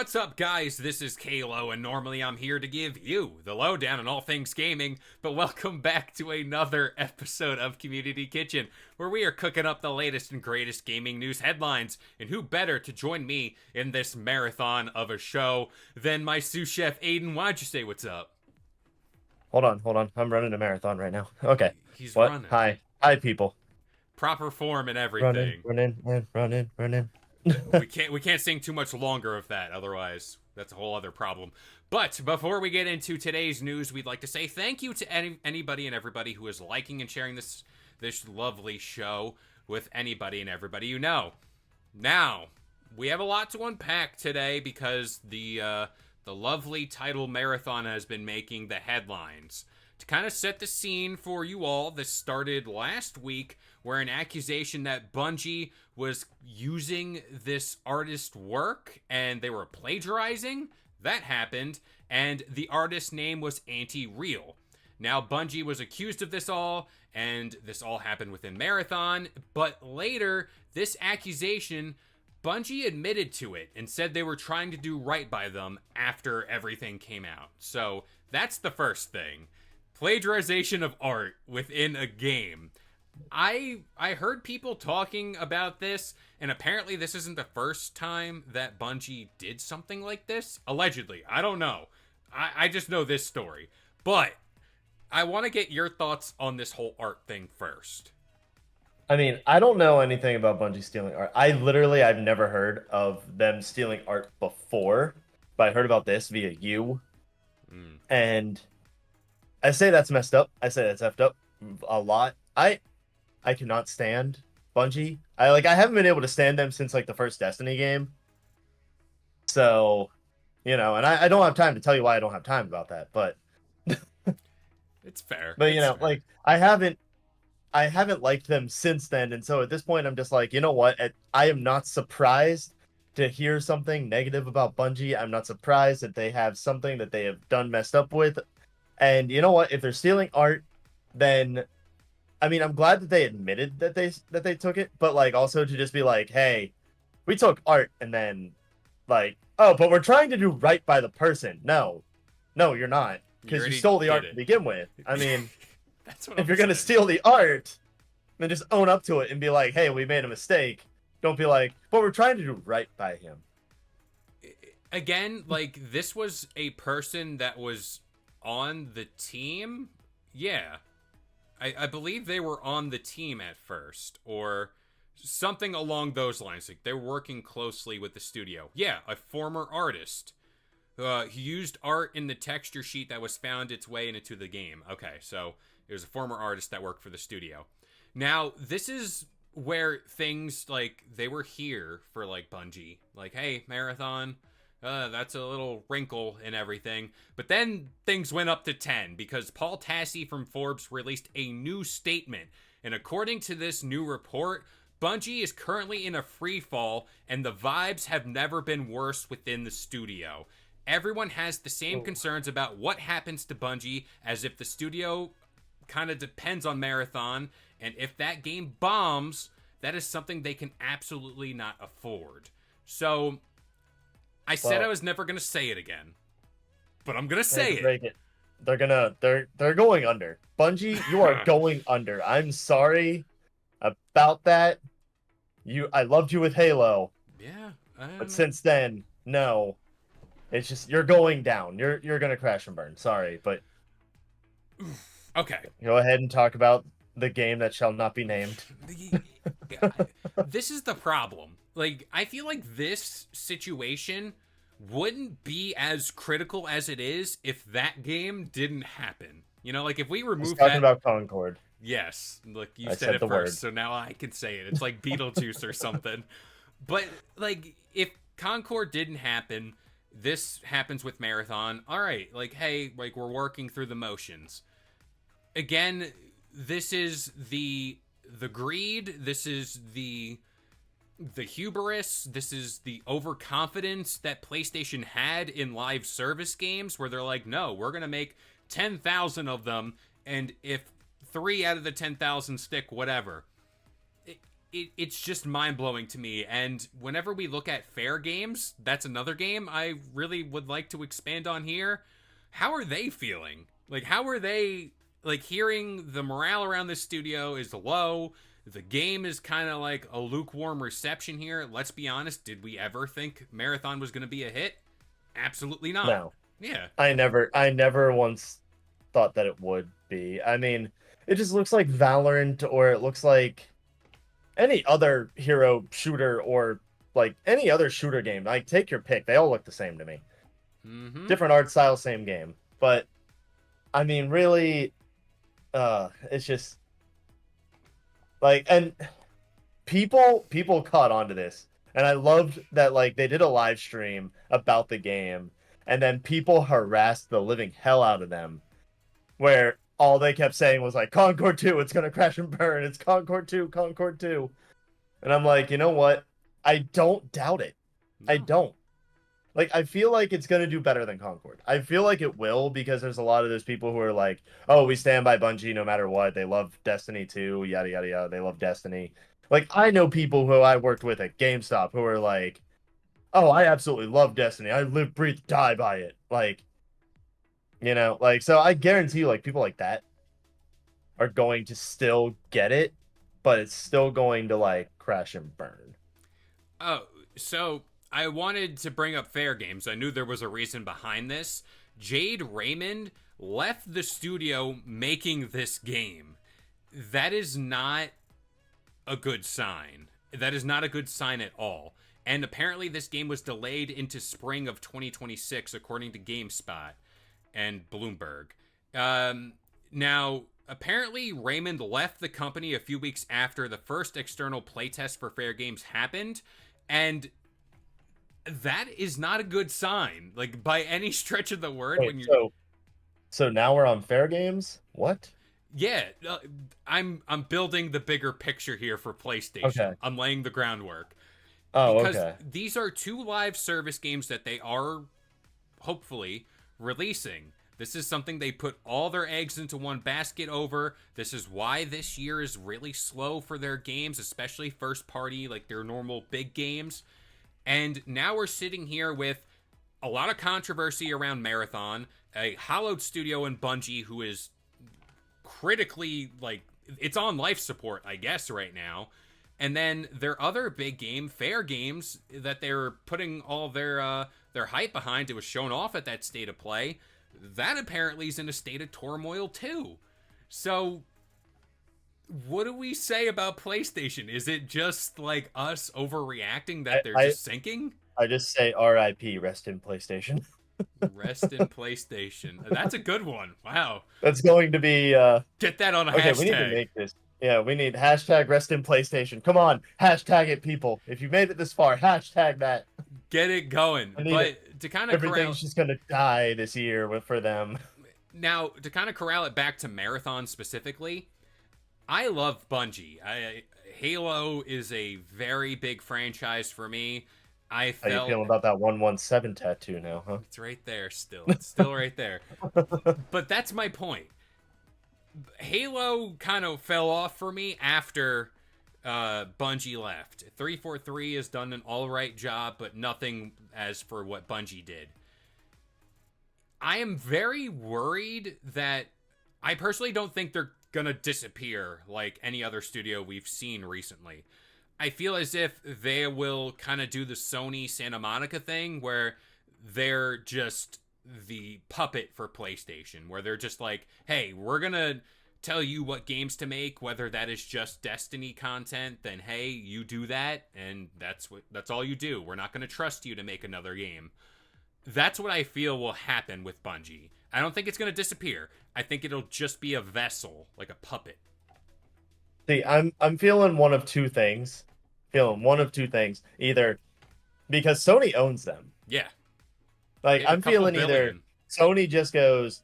What's up, guys? This is Kalo, and normally I'm here to give you the lowdown on all things gaming, but welcome back to another episode of Community Kitchen, where we are cooking up the latest and greatest gaming news headlines, and who better to join me in this marathon of a show than my sous chef, Aiden. Why'd you say what's up? Hold on. I'm running a marathon right now. Okay. He's What? running. Hi, people. Proper form and Running, everything. running, and running. We can't sing too much longer of that, otherwise that's a whole other problem. But before we get into today's news, we'd like to say thank you to anybody and everybody who is liking and sharing this lovely show with anybody and everybody you know. Now, we have a lot to unpack today because the lovely title marathon has been making the headlines. To kind of set the scene for you all, this started last week where an accusation that Bungie was using this artist's work and they were plagiarizing, that happened, and the artist's name was Anti-Real. Now, Bungie was accused of this all, and this all happened within Marathon, but later, this accusation, Bungie admitted to it and said they were trying to do right by them after everything came out. So, that's the first thing. Plagiarization of art within a game. I heard people talking about this, and apparently this isn't the first time that Bungie did something like this. Allegedly. I don't know. I just know this story. But I want to get your thoughts on this whole art thing first. I mean, I don't know anything about Bungie stealing art. I've never heard of them stealing art before, but I heard about this via you. And I say that's messed up. I say that's effed up a lot. I cannot stand Bungie. I haven't been able to stand them since like the first Destiny game. So, and I don't have time to tell you why I don't have time about that, but It's fair. but It's fair. like I haven't liked them since then, and so at this point I'm just like, you know what? I am not surprised to hear something negative about Bungie. I'm not surprised that they have something that they have done messed up with. And you know what? If they're stealing art, then I mean, I'm glad that they admitted that they took it, but like also to just be like, "Hey, we took art," and then like, "Oh, but we're trying to do right by the person." No, no, you're not, You because you already stole the did art to it. begin with. I mean, That's what if I'm you're gonna saying. steal the art, then just own up to it and be like, "Hey, we made a mistake." Don't be like, "But we're trying to do right by him." Again, like, this was a person that was on the team. Yeah. I believe they were on the team at first, or something along those lines. Like, they're working closely with the studio. Yeah, a former artist. He used art in the texture sheet that was found its way into the game. Okay, so it was a former artist that worked for the studio. Now, this is where things, like, they were here for, like, Bungie. Like, hey, Marathon, that's a little wrinkle and everything. But then things went up to 10 because Paul Tassi from Forbes released a new statement. And according to this new report, Bungie is currently in a free fall and the vibes have never been worse within the studio. Everyone has the same Oh. concerns about what happens to Bungie, as if the studio kind of depends on Marathon, and if that game bombs, that is something they can absolutely not afford. So I said I Well, was never going to say it again, but I'm going to I hate say to it. break it. They're going under. Bungie, you are going under. I'm sorry about that. I loved you with Halo, Yeah. but since then, no. It's just you're going down. You're gonna crash and burn. Sorry, but Okay. go ahead and talk about the game that shall not be named. This is the problem. Like, I feel like this situation wouldn't be as critical as it is if that game didn't happen. You know, like, if we Just remove talking that. about Concord. Yes, look, you I said said it the first, word. so now I can say it. It's like Beetlejuice or something. But, like, if Concord didn't happen, this happens with Marathon. All right, like, hey, like, we're working through the motions. Again, this is the greed, this is the hubris, this is the overconfidence that PlayStation had in live service games, where they're like, no, we're gonna make 10,000 of them, and if 3 out of the 10,000 stick, whatever. it's just mind blowing to me. And whenever we look at fair games, that's another game I really would like to expand on here. How are they feeling? Like, how are they like hearing the morale around the studio is low? The game is kind of like a lukewarm reception here. Let's be honest. Did we ever think Marathon was going to be a hit? Absolutely not. No, Yeah. I never once thought that it would be. I mean, it just looks like Valorant, or it looks like any other hero shooter, or like any other shooter game. Like, take your pick. They all look the same to me. Mm-hmm. Different art style, same game. But I mean, really, it's just like, and people caught onto this, and I loved that. Like, they did a live stream about the game, and then people harassed the living hell out of them, where all they kept saying was like, Concord 2, it's gonna crash and burn, it's Concord 2, Concord 2. And I'm like, you know what, I don't doubt it. I No. don't. Like, I feel like it's gonna do better than Concord. I feel like it will, because there's a lot of those people who are like, "Oh, we stand by Bungie no matter what. They love Destiny 2, yada yada yada. They love Destiny." Like, I know people who I worked with at GameStop who are like, "Oh, I absolutely love Destiny. I live, breathe, die by it." Like, like, so I guarantee you, like, people like that are going to still get it, but it's still going to like crash and burn. Oh, so I wanted to bring up fair games. I knew there was a reason behind this. Jade Raymond left the studio making this game. That is not a good sign. That is not a good sign at all. And apparently, this game was delayed into spring of 2026, according to GameSpot and Bloomberg. Now, apparently, Raymond left the company a few weeks after the first external playtest for Fair Games happened, and that is not a good sign. Like, by any stretch of the word, Wait, when you're so now we're on fair games? What? yeah, I'm building the bigger picture here for PlayStation. Okay. I'm laying the groundwork Oh, because okay. these are two live service games that they are hopefully releasing. This is something they put all their eggs into one basket over. This is why this year is really slow for their games, especially first party, like their normal big games. And now we're sitting here with a lot of controversy around Marathon, a hollowed studio in Bungie who is critically, like, it's on life support, I guess, right now. And then their other big game, Fair Games, that they're putting all their hype behind. It was shown off at that state of play. That apparently is in a state of turmoil too. So, what do we say about PlayStation? Is it just like us overreacting I that they're I, just sinking? I just say RIP, rest in PlayStation. Rest in PlayStation. That's a good one. Wow. That's going to be Get that on a okay, we need to hashtag. make this. Yeah, we need hashtag rest in PlayStation. Come on, hashtag it, people. If you made it this far, hashtag that. Get it going. I need it. But to kind of corral Everything's just gonna die this year for them. now, to kind of corral it back to Marathon specifically, I love Bungie. Halo is a very big franchise for me. I How you felt feeling about that 117 tattoo now, huh? it's right there still. It's still right there. But that's my point. Halo kind of fell off for me after Bungie left. 343 has done an all right job, but nothing as for what Bungie did. I am very worried that I personally don't think they're gonna disappear like any other studio we've seen recently. I feel as if they will kind of do the Sony Santa Monica thing where they're just the puppet for PlayStation, where they're just like, hey, we're gonna tell you what games to make, whether that is just Destiny content, then hey, you do that, and that's all you do. We're not gonna trust you to make another game. That's what I feel will happen with Bungie. I don't think it's gonna disappear. I think it'll just be a vessel, like a puppet. See, I'm feeling one of two things. Feeling one of two things. Either because Sony owns them. Yeah, Like, get a I'm couple feeling either billion. Sony just goes,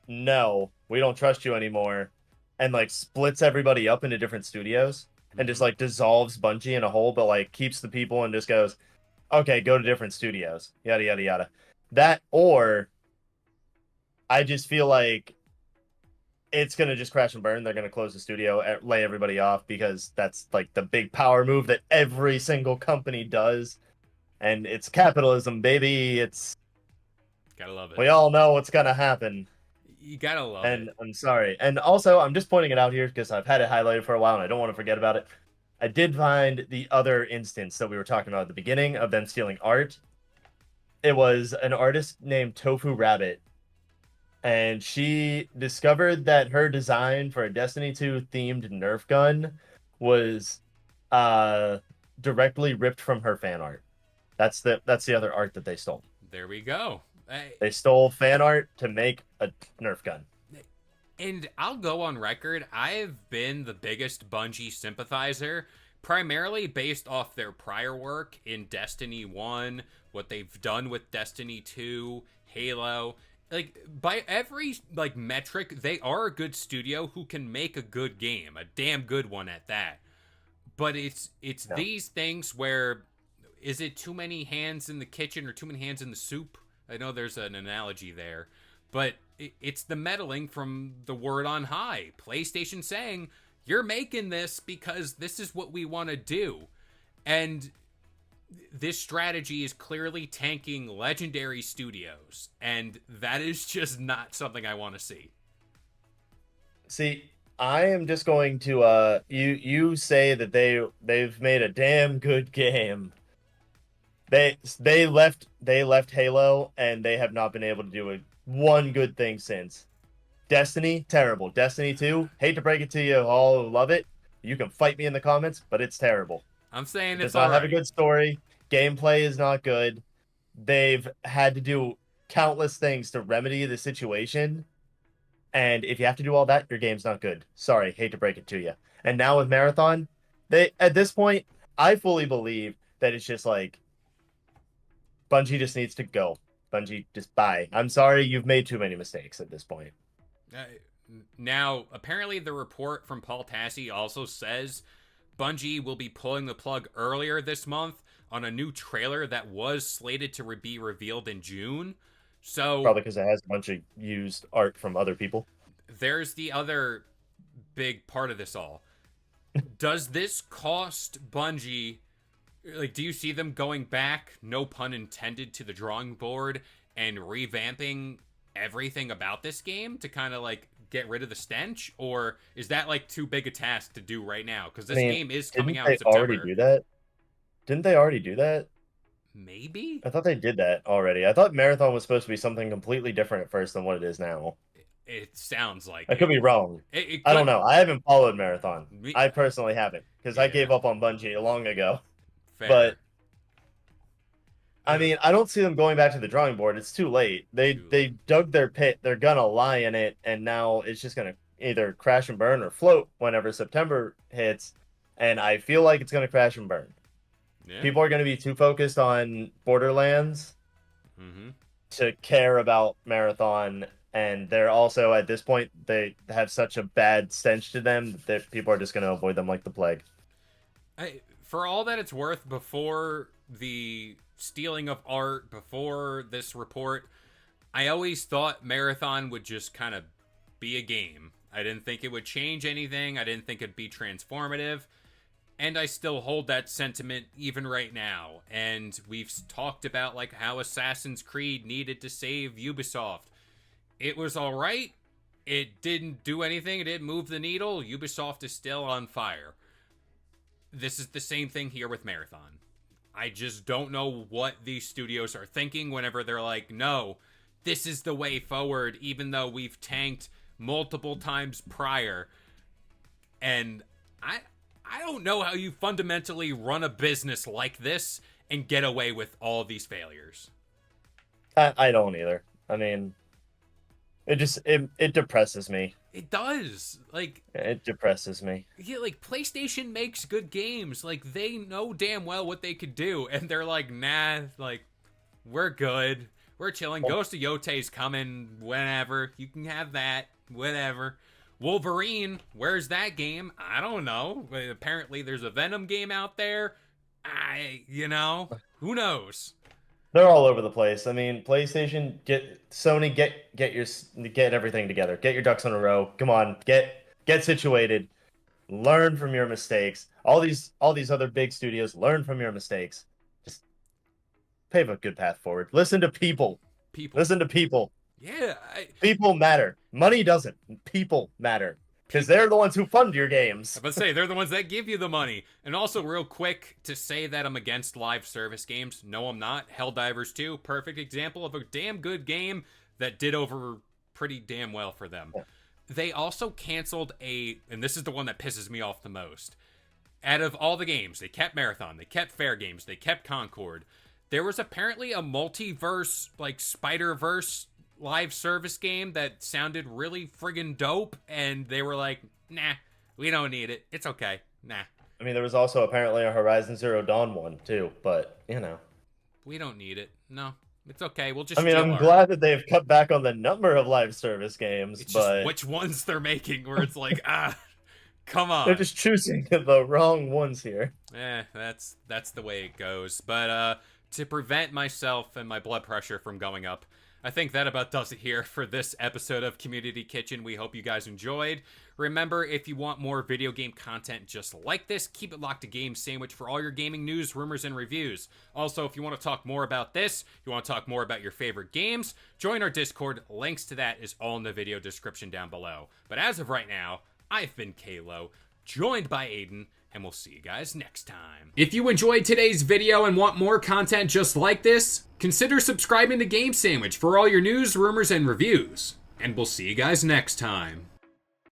"No, we don't trust you anymore," and like splits everybody up into different studios and just Mm-hmm. like dissolves Bungie in a whole, but like keeps the people and just goes, "Okay, go to different studios." Yada yada yada. That, or I just feel like it's gonna just crash and burn. They're gonna close the studio, lay everybody off because that's like the big power move that every single company does, and it's capitalism, baby. It's Gotta love it. we all know what's gonna happen, You gotta love it. and I'm sorry. And also, I'm just pointing it out here because I've had it highlighted for a while and I don't want to forget about it. I did find the other instance that we were talking about at the beginning of them stealing art. It was an artist named Tofu Rabbit, and she discovered that her design for a Destiny 2 themed Nerf gun was uh directly ripped from her fan art. That's the other art that they stole. There we go. They stole fan art to make a Nerf gun. And I'll go on record, I've been the biggest Bungie sympathizer, primarily based off their prior work in Destiny 1, what they've done with Destiny 2, Halo. Like, by every, like, metric, they are a good studio who can make a good game, a damn good one at that. But it's Yeah. these things where, is it too many hands in the kitchen or too many hands in the soup? I know there's an analogy there, but it's the meddling from the word on high. PlayStation saying, you're making this because this is what we want to do. And this strategy is clearly tanking legendary studios. And that is just not something I want to see. See, I am just going to you say that they've made a damn good game. They left Halo and they have not been able to do one good thing since. Destiny, terrible. Destiny 2, hate to break it to you all who love it. You can fight me in the comments, but it's terrible. I'm saying It it's does all not have a right. good story. Gameplay is not good. They've had to do countless things to remedy the situation. And if you have to do all that, your game's not good. Sorry, hate to break it to you. And now with Marathon, they at this point, I fully believe that it's just like Bungie just needs to go. Bungie, just bye. I'm sorry, you've made too many mistakes at this point. Uh, Now, apparently, the report from Paul Tassi also says Bungie will be pulling the plug earlier this month on a new trailer that was slated to be revealed in June. So Probably because it has a bunch of used art from other people. there's the other big part of this all. Does this cost Bungie? Like, do you see them going back, no pun intended, to the drawing board and revamping everything about this game to kind of like get rid of the stench? Or is that like too big a task to do right now? Because I this mean, game is coming didn't out in they already September. do that? Didn't they already do that? Maybe? I thought they did that already. I thought Marathon was supposed to be something completely different at first than what it is now. It sounds like I could it. be wrong. It I don't could. know. I haven't followed Marathon. Me, I personally haven't because I yeah, gave up on Bungie long ago. But fair. I Uh, mean, I don't see them going back to the drawing board. It's too late. They too they late. dug their pit. They're gonna lie in it, and now it's just gonna either crash and burn or float whenever September hits. And I feel like it's gonna crash and burn. Yeah. People are gonna be too focused on Borderlands Mm-hmm. to care about Marathon, and they're also at this point they have such a bad stench to them that people are just gonna avoid them like the plague. For all that it's worth, before the stealing of art, before this report, I always thought Marathon would just kind of be a game. I didn't think it would change anything. I didn't think it'd be transformative. And I still hold that sentiment even right now. And we've talked about like how Assassin's Creed needed to save Ubisoft. It was all right. It didn't do anything. It didn't move the needle. Ubisoft is still on fire. This is the same thing here with Marathon. I just don't know what these studios are thinking whenever they're like, no, this is the way forward, even though we've tanked multiple times prior. And I I don't know how you fundamentally run a business like this and get away with all these failures. I don't either. I mean, it depresses me. It does. Like, It depresses me. yeah, like PlayStation makes good games. Like they know damn well what they could do, and they're like, nah, like we're good. We're chilling. Well, Ghost of Yote's coming whenever. You can have that. Whatever. Wolverine, where's that game? I don't know. But apparently there's a Venom game out there. Who knows? They're all over the place. I mean, PlayStation, Sony, get everything together. Get your ducks in a row. Come on, get situated. Learn from your mistakes. All these other big studios, learn from your mistakes. Just pave a good path forward. Listen to people. People. Listen to people. Yeah. People matter. Money doesn't. People matter. Because they're the ones who fund your games. I was say they're the ones that give you the money. And also, real quick, to say that I'm against live service games, no, I'm not. Helldivers 2, perfect example of a damn good game that did over pretty damn well for them. Yeah. They also canceled and this is the one that pisses me off the most. Out of all the games, they kept Marathon, they kept Fair Games, they kept Concord. There was apparently a multiverse, like Spider-Verse live service game that sounded really friggin' dope, and they were like, nah, we don't need it. It's okay. Nah. I mean, there was also apparently a Horizon Zero Dawn one too, but we don't need it. No, it's okay. We'll just. I mean, I'm glad that they've cut back on the number of live service games, it's but just which ones they're making, where it's like, come on. they're just choosing the wrong ones here. That's the way it goes. But to prevent myself and my blood pressure from going up, I think that about does it here for this episode of Community Kitchen. We hope you guys enjoyed. Remember, if you want more video game content just like this, keep it locked to Game Sandwich for all your gaming news, rumors, and reviews. Also, if you want to talk more about this, you want to talk more about your favorite games, join our Discord. Links to that is all in the video description down below. But as of right now, I've been Kalo, joined by Aiden, and we'll see you guys next time. If you enjoyed today's video and want more content just like this, consider subscribing to Game Sandwich for all your news, rumors, and reviews. And we'll see you guys next time.